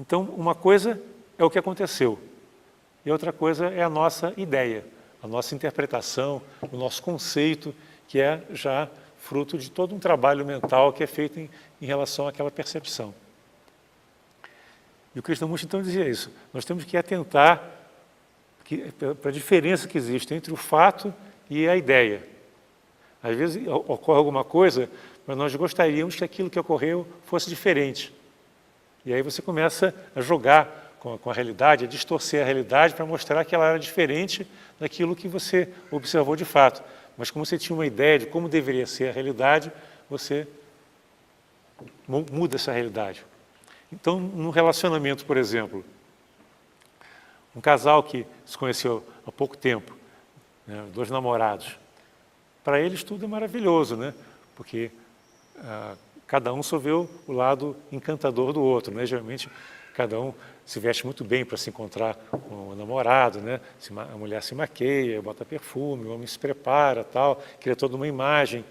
Então, uma coisa é o que aconteceu, e outra coisa é a nossa ideia, a nossa interpretação, o nosso conceito, que é já fruto de todo um trabalho mental que é feito em relação àquela percepção. E o Krishnamurti então dizia isso, nós temos que atentar para a diferença que existe entre o fato e a ideia. Às vezes ocorre alguma coisa, mas nós gostaríamos que aquilo que ocorreu fosse diferente. E aí você começa a jogar com a realidade, a distorcer a realidade para mostrar que ela era diferente daquilo que você observou de fato. Mas como você tinha uma ideia de como deveria ser a realidade, você muda essa realidade. Então, num relacionamento, por exemplo, um casal que se conheceu há pouco tempo, né, 2 namorados, para eles tudo é maravilhoso, né? Porque cada um só vê o lado encantador do outro, né? Geralmente, cada um se veste muito bem para se encontrar com o namorado, né? A mulher se maqueia, bota perfume, o homem se prepara, tal, cria toda uma imagem.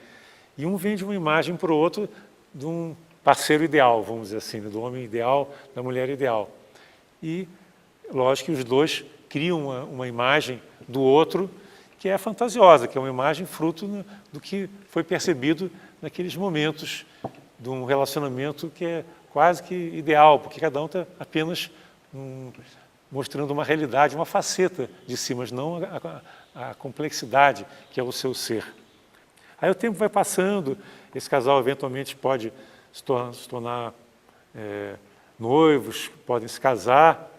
E um vende uma imagem para o outro de um parceiro ideal, vamos dizer assim, né? Do homem ideal, da mulher ideal. E, lógico que os dois criam uma imagem do outro que é fantasiosa, que é uma imagem fruto do que foi percebido naqueles momentos de um relacionamento que é quase que ideal, porque cada um está apenas mostrando uma realidade, uma faceta de si, mas não a complexidade que é o seu ser. Aí o tempo vai passando, esse casal eventualmente pode se tornar noivos, podem se casar,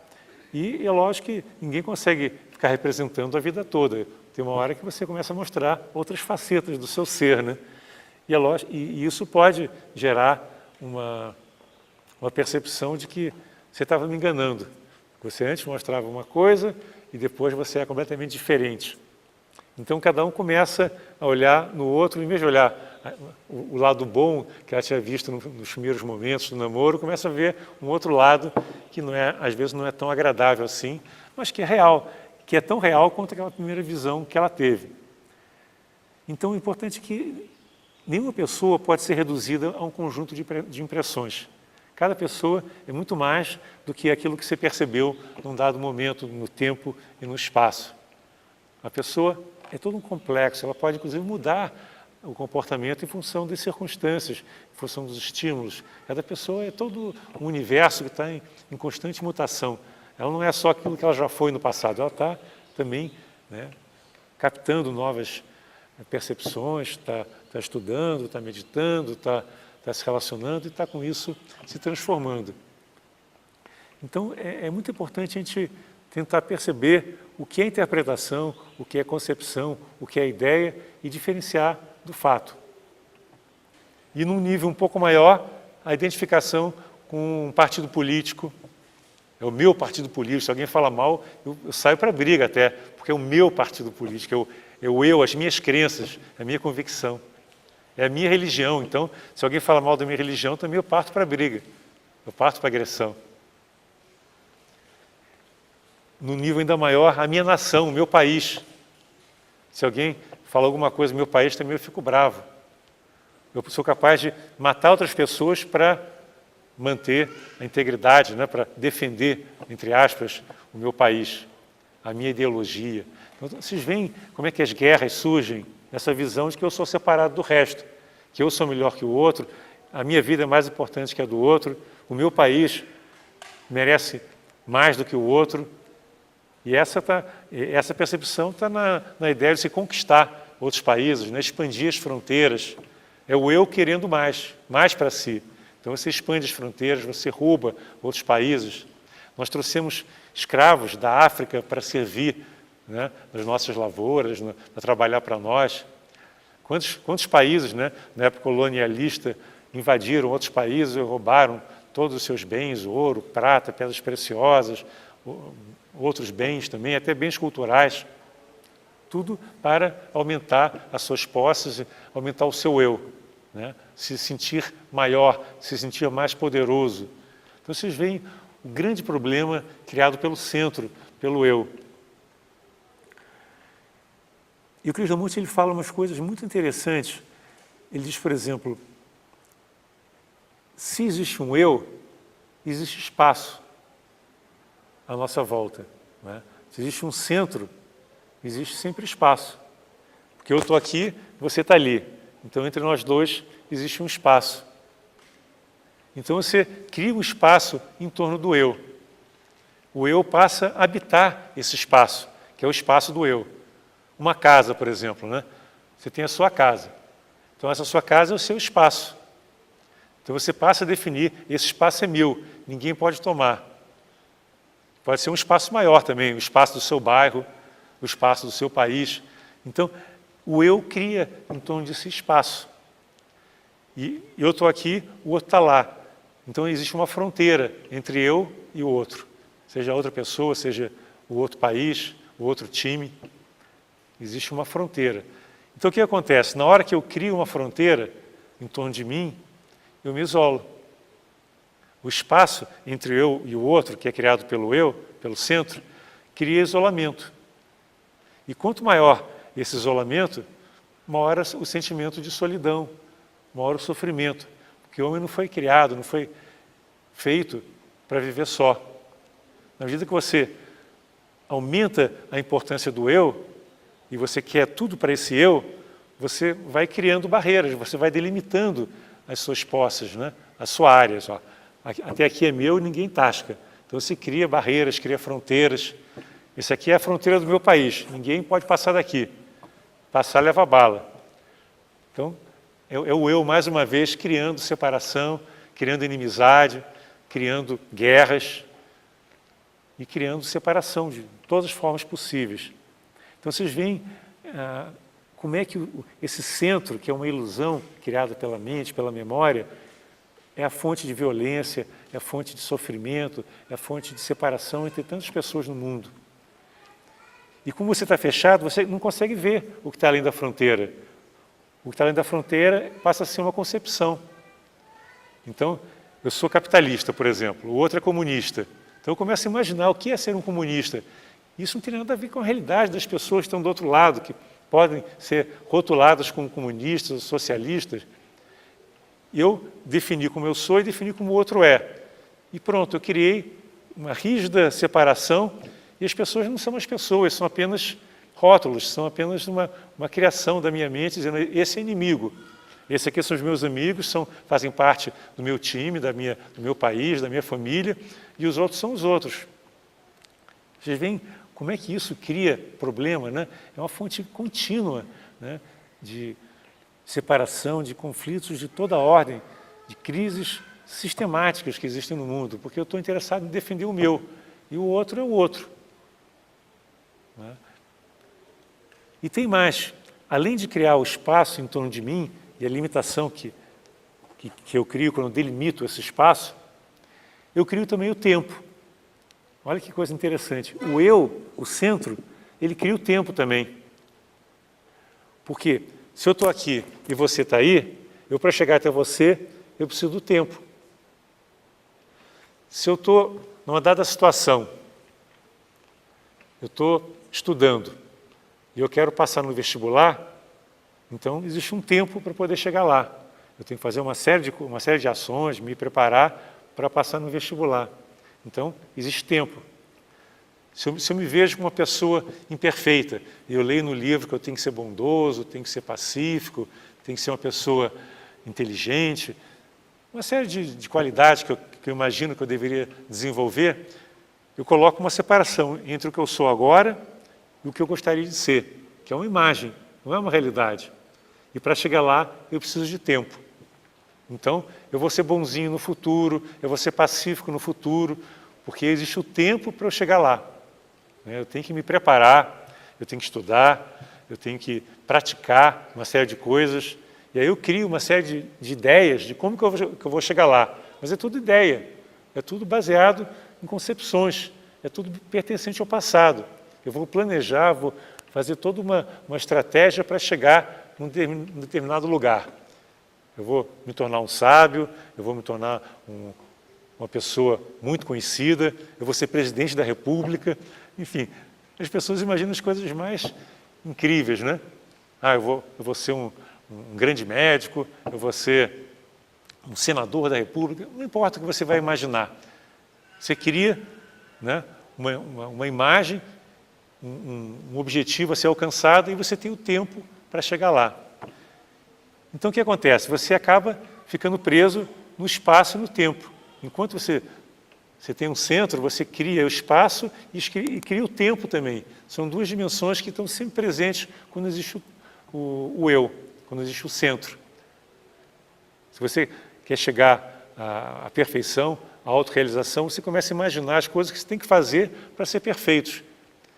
e é lógico que ninguém consegue ficar representando a vida toda. Tem uma hora que você começa a mostrar outras facetas do seu ser, né? E, é lógico, e isso pode gerar uma percepção de que você estava me enganando. Você antes mostrava uma coisa e depois você é completamente diferente. Então, cada um começa a olhar no outro, em vez de olhar o lado bom que ela tinha visto nos primeiros momentos do namoro, começa a ver um outro lado que às vezes não é tão agradável assim, mas que é real, que é tão real quanto aquela primeira visão que ela teve. Então, o importante é que nenhuma pessoa pode ser reduzida a um conjunto de impressões. Cada pessoa é muito mais do que aquilo que você percebeu num dado momento, no tempo e no espaço. A pessoa é todo um complexo, ela pode, inclusive, mudar o comportamento em função das circunstâncias, em função dos estímulos. Cada pessoa é todo um universo que está em constante mutação. Ela não é só aquilo que ela já foi no passado, ela está também, né, captando novas percepções, está estudando, está meditando, está se relacionando e está com isso se transformando. Então, é muito importante a gente tentar perceber o que é interpretação, o que é concepção, o que é ideia e diferenciar do fato. E num nível um pouco maior, a identificação com um partido político. É o meu partido político, se alguém fala mal, eu saio para a briga até, porque é o meu partido político, é o eu, as minhas crenças, a minha convicção. É a minha religião, então, se alguém fala mal da minha religião, também eu parto para a briga, eu parto para a agressão. No nível ainda maior, a minha nação, o meu país. Se alguém fala alguma coisa do meu país, também eu fico bravo. Eu sou capaz de matar outras pessoas para manter a integridade, né, para defender, entre aspas, o meu país, a minha ideologia. Então, vocês veem como é que as guerras surgem nessa visão de que eu sou separado do resto, que eu sou melhor que o outro, a minha vida é mais importante que a do outro, o meu país merece mais do que o outro. E essa percepção está na ideia de se conquistar outros países, né, expandir as fronteiras. É o eu querendo mais para si. Então você expande as fronteiras, você rouba outros países. Nós trouxemos escravos da África para servir, né, nas nossas lavouras, para trabalhar para nós. Quantos países, né, na época colonialista, invadiram outros países e roubaram todos os seus bens, ouro, prata, pedras preciosas, outros bens também, até bens culturais. Tudo para aumentar as suas posses, aumentar o seu eu, né? Se sentir maior, se sentir mais poderoso. Então vocês veem o grande problema criado pelo centro, pelo eu. E o Krishnamurti ele fala umas coisas muito interessantes. Ele diz, por exemplo, se existe um eu, existe espaço. à nossa volta, né? Se existe um centro, existe sempre espaço. Porque eu estou aqui, você está ali. Então, entre nós dois, existe um espaço. Então, você cria um espaço em torno do eu. O eu passa a habitar esse espaço, que é o espaço do eu. Uma casa, por exemplo, né? Você tem a sua casa. Então, essa sua casa é o seu espaço. Então, você passa a definir, esse espaço é meu, ninguém pode tomar. Pode ser um espaço maior também, o espaço do seu bairro, o espaço do seu país. Então, o eu cria em torno desse espaço. E eu estou aqui, o outro está lá. Então, existe uma fronteira entre eu e o outro. Seja outra pessoa, seja o outro país, o outro time. Existe uma fronteira. Então, o que acontece? Na hora que eu crio uma fronteira em torno de mim, eu me isolo. O espaço entre eu e o outro, que é criado pelo eu, pelo centro, cria isolamento. E quanto maior esse isolamento, maior o sentimento de solidão, maior o sofrimento. Porque o homem não foi criado, não foi feito para viver só. Na medida que você aumenta a importância do eu, e você quer tudo para esse eu, você vai criando barreiras, você vai delimitando as suas posses, né? As suas áreas. Ó. Até aqui é meu e ninguém tasca. Então você cria barreiras, cria fronteiras. Esse aqui é a fronteira do meu país, ninguém pode passar daqui. Passar leva bala. Então, é o eu, mais uma vez, criando separação, criando inimizade, criando guerras e criando separação de todas as formas possíveis. Então, vocês veem como é que esse centro, que é uma ilusão criada pela mente, pela memória, é a fonte de violência, é a fonte de sofrimento, é a fonte de separação entre tantas pessoas no mundo. E como você está fechado, você não consegue ver o que está além da fronteira. O que está além da fronteira passa a ser uma concepção. Então, eu sou capitalista, por exemplo, o outro é comunista. Então eu começo a imaginar o que é ser um comunista. Isso não tem nada a ver com a realidade das pessoas que estão do outro lado, que podem ser rotuladas como comunistas ou socialistas. Eu defini como eu sou e defini como o outro é. E pronto, eu criei uma rígida separação e as pessoas não são as pessoas, são apenas rótulos, são apenas uma criação da minha mente, dizendo, esse é inimigo, esse aqui são os meus amigos, fazem parte do meu time, do meu país, da minha família, e os outros são os outros. Vocês veem como é que isso cria problema, né? É uma fonte contínua, né, de separação, de conflitos de toda a ordem, de crises sistemáticas que existem no mundo, porque eu estou interessado em defender o meu, e o outro é o outro. Né? E tem mais, além de criar o espaço em torno de mim, e a limitação que eu crio quando eu delimito esse espaço, eu crio também o tempo. Olha que coisa interessante. O eu, o centro, ele cria o tempo também. Porque se eu estou aqui e você está aí, para chegar até você, eu preciso do tempo. Se eu estou numa dada situação, eu estou estudando e eu quero passar no vestibular, então existe um tempo para poder chegar lá. Eu tenho que fazer uma série de ações, me preparar para passar no vestibular. Então, existe tempo. Se eu me vejo como uma pessoa imperfeita, e eu leio no livro que eu tenho que ser bondoso, tenho que ser pacífico, tenho que ser uma pessoa inteligente, uma série de qualidades que eu imagino que eu deveria desenvolver, eu coloco uma separação entre o que eu sou agora e o que eu gostaria de ser, que é uma imagem, não é uma realidade. E para chegar lá, eu preciso de tempo. Então, eu vou ser bonzinho no futuro, eu vou ser pacífico no futuro, porque existe o tempo para eu chegar lá. Eu tenho que me preparar, eu tenho que estudar, eu tenho que praticar uma série de coisas, e aí eu crio uma série de ideias de como que eu vou chegar lá. Mas é tudo ideia, é tudo baseado em concepções, é tudo pertencente ao passado. Eu vou planejar, vou fazer toda uma estratégia para chegar num determinado lugar. Eu vou me tornar um sábio, eu vou me tornar uma pessoa muito conhecida, eu vou ser presidente da República, enfim, as pessoas imaginam as coisas mais incríveis, né? Eu vou ser um grande médico, eu vou ser um senador da República, não importa o que você vai imaginar. Você cria, né, uma imagem, um objetivo a ser alcançado e você tem o tempo para chegar lá. Então, o que acontece? Você acaba ficando preso no espaço e no tempo. Enquanto você tem um centro, você cria o espaço e cria o tempo também. São duas dimensões que estão sempre presentes quando existe o eu, quando existe o centro. Se você quer chegar à perfeição, à autorrealização, você começa a imaginar as coisas que você tem que fazer para ser perfeitos.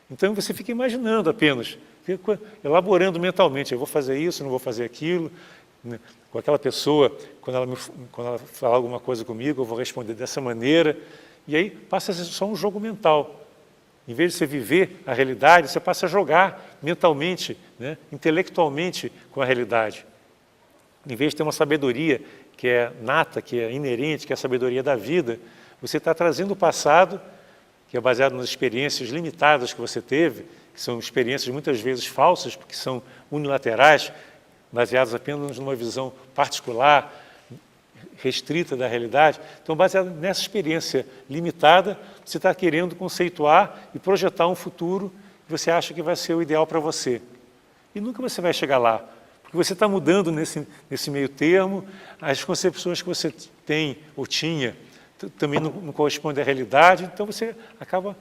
Então você fica imaginando apenas, fica elaborando mentalmente, eu vou fazer isso, não vou fazer aquilo, né? Com aquela pessoa, quando ela falar alguma coisa comigo, eu vou responder dessa maneira, e aí passa a ser só um jogo mental. Em vez de você viver a realidade, você passa a jogar mentalmente, né? Intelectualmente com a realidade. Em vez de ter uma sabedoria que é nata, que é inerente, que é a sabedoria da vida, você está trazendo o passado, que é baseado nas experiências limitadas que você teve, que são experiências muitas vezes falsas, porque são unilaterais, baseadas apenas numa visão particular, restrita da realidade. Então, baseado nessa experiência limitada, você está querendo conceituar e projetar um futuro que você acha que vai ser o ideal para você. E nunca você vai chegar lá, porque você está mudando nesse meio termo, as concepções que você tem ou tinha também não correspondem à realidade, então você acaba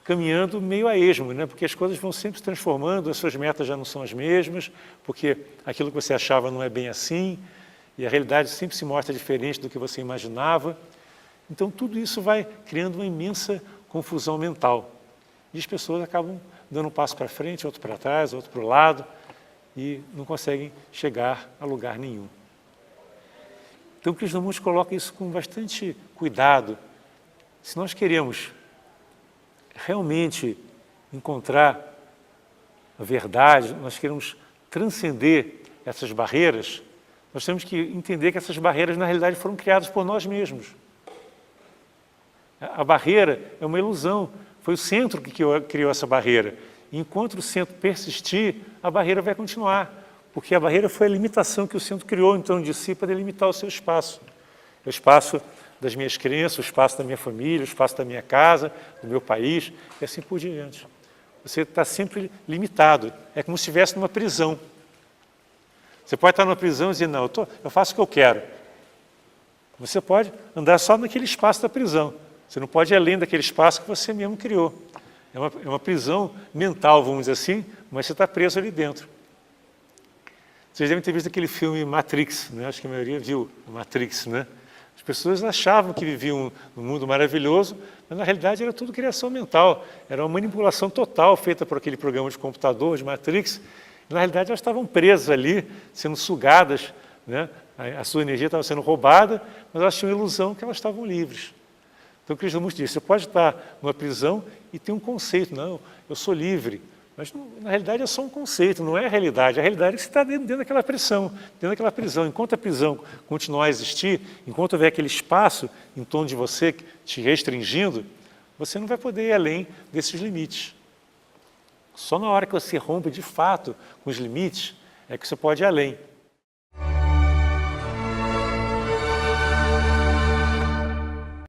caminhando meio a esmo, né? Porque as coisas vão sempre se transformando, as suas metas já não são as mesmas, porque aquilo que você achava não é bem assim, e a realidade sempre se mostra diferente do que você imaginava. Então tudo isso vai criando uma imensa confusão mental. E as pessoas acabam dando um passo para frente, outro para trás, outro para o lado, e não conseguem chegar a lugar nenhum. Então o Krishnamurti coloca isso com bastante cuidado. Se nós queremos realmente encontrar a verdade, nós queremos transcender essas barreiras, nós temos que entender que essas barreiras, na realidade, foram criadas por nós mesmos. A barreira é uma ilusão, foi o centro que criou essa barreira. E enquanto o centro persistir, a barreira vai continuar, porque a barreira foi a limitação que o centro criou em torno de si para delimitar o seu espaço. O espaço das minhas crenças, o espaço da minha família, o espaço da minha casa, do meu país, e assim por diante. Você está sempre limitado, é como se estivesse numa prisão. Você pode estar numa prisão e dizer, não, eu faço o que eu quero. Você pode andar só naquele espaço da prisão. Você não pode ir além daquele espaço que você mesmo criou. É uma prisão mental, vamos dizer assim, mas você está preso ali dentro. Vocês devem ter visto aquele filme Matrix, né? Acho que a maioria viu Matrix, né? As pessoas achavam que viviam num mundo maravilhoso, mas na realidade era tudo criação mental. Era uma manipulação total feita por aquele programa de computador, de Matrix. Na realidade elas estavam presas ali, sendo sugadas, né? A sua energia estava sendo roubada, mas elas tinham a ilusão que elas estavam livres. Então, o Krishnamurti disse, você pode estar numa prisão e ter um conceito, não, eu sou livre. Mas, na realidade, é só um conceito, não é a realidade. A realidade é que você está dentro daquela prisão, dentro daquela prisão. Enquanto a prisão continuar a existir, enquanto houver aquele espaço em torno de você te restringindo, você não vai poder ir além desses limites. Só na hora que você rompe, de fato, com os limites, é que você pode ir além.